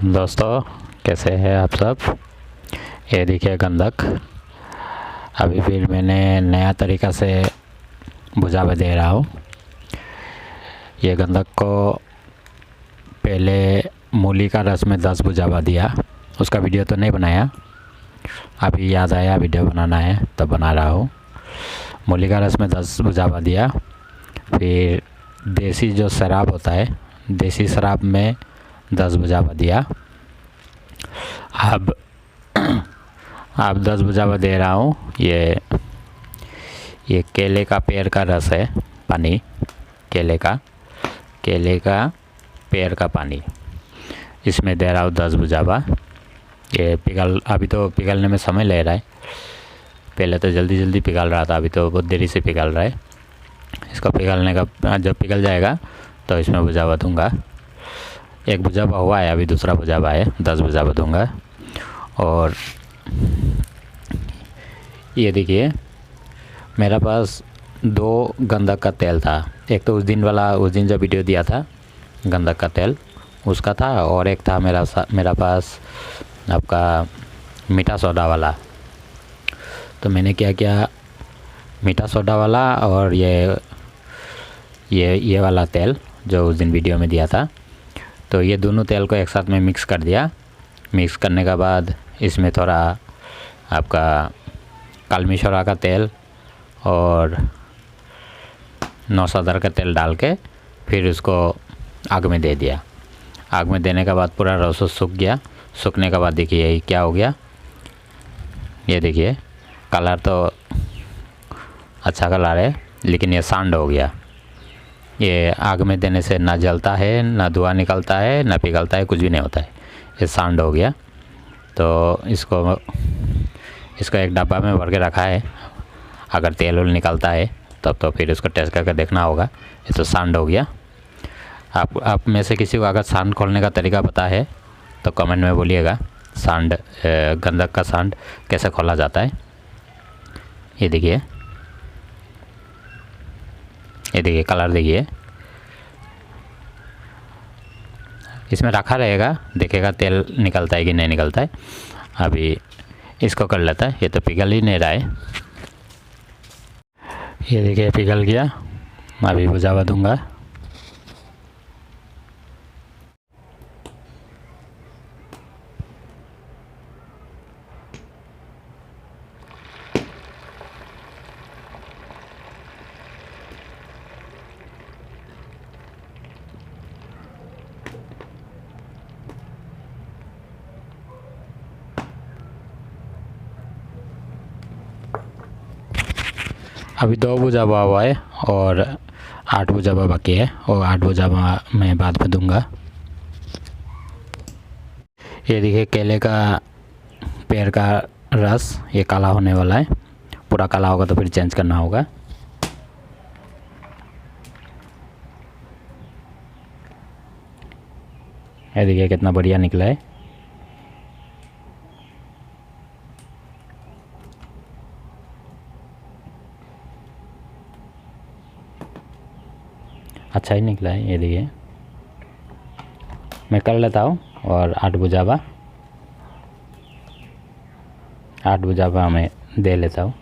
दोस्तों कैसे हैं आप सब। ये देखिए गंधक। अभी फिर मैंने नया तरीक़ा से बुझावा दे रहा हूँ। ये गंधक को पहले मूली का रस में 10 बुझावा दिया, उसका वीडियो तो नहीं बनाया, अभी याद आया वीडियो बनाना है तब बना रहा हूँ। मूली का रस में 10 बुझावा दिया, फिर देसी जो शराब होता है, देसी शराब में 10 बुझावा दिया। अब 10 बुझावा दे रहा हूँ। ये केले का पेड़ का रस है, पानी, केले का पेड़ का पानी, इसमें दे रहा हूँ 10 बुझावा। ये अभी तो पिघलने में समय ले रहा है, पहले तो जल्दी पिघल रहा था, अभी तो बहुत देरी से पिघल रहा है। इसको पिघलने का जब पिघल जाएगा तो इसमें बुझावा दूंगा। एक बुझावा हुआ है, अभी दूसरा बुझावा है, 10 बुझावा दूंगा। और ये देखिए मेरे पास 2 गंधक का तेल था। एक तो उस दिन जो वीडियो दिया था गंधक का तेल उसका था, और एक था मेरा पास आपका मीठा सोडा वाला। तो मैंने क्या किया, मीठा सोडा वाला और ये वाला तेल जो उस दिन वीडियो में दिया था, तो ये दोनों तेल को एक साथ में मिक्स कर दिया। मिक्स करने के बाद इसमें थोड़ा आपका कालमिशोरा का तेल और नौसदर का तेल डाल के फिर उसको आग में दे दिया। आग में देने के बाद पूरा रस सूख गया। सूखने के बाद देखिए क्या हो गया, ये देखिए कलर तो अच्छा कलर है, लेकिन ये सांड हो गया। ये आग में देने से ना जलता है, ना धुआं निकलता है, ना पिघलता है, कुछ भी नहीं होता है, ये सांड हो गया। तो इसको एक डब्बा में भर के रखा है, अगर तेल उल निकलता है तब तो फिर उसको टेस्ट करके देखना होगा। ये तो सांड हो गया। आप में से किसी को अगर सांड खोलने का तरीका पता है तो कमेंट में बोलिएगा, सांड गंधक का सांड कैसे खोला जाता है। ये देखिए कलर देखिए, इसमें रखा रहेगा, देखेगा तेल निकलता है कि नहीं निकलता है। अभी इसको कर लेता है, ये तो पिघल ही नहीं रहा है। ये देखिए पिघल गया, अभी बुझावा दूंगा। अभी 2 बुझावा हुआ है और 8 बुझावा बाकी है, और 8 बुझावा मैं बाद में दूंगा। ये देखिए केले का पेड़ का रस, ये काला होने वाला है, पूरा काला होगा तो फिर चेंज करना होगा। ये देखिए कितना बढ़िया निकला है। अच्छा ही निकला है। ये देखिए मैं कर लेता हूँ, और 8 बुझावा मैं दे लेता हूँ।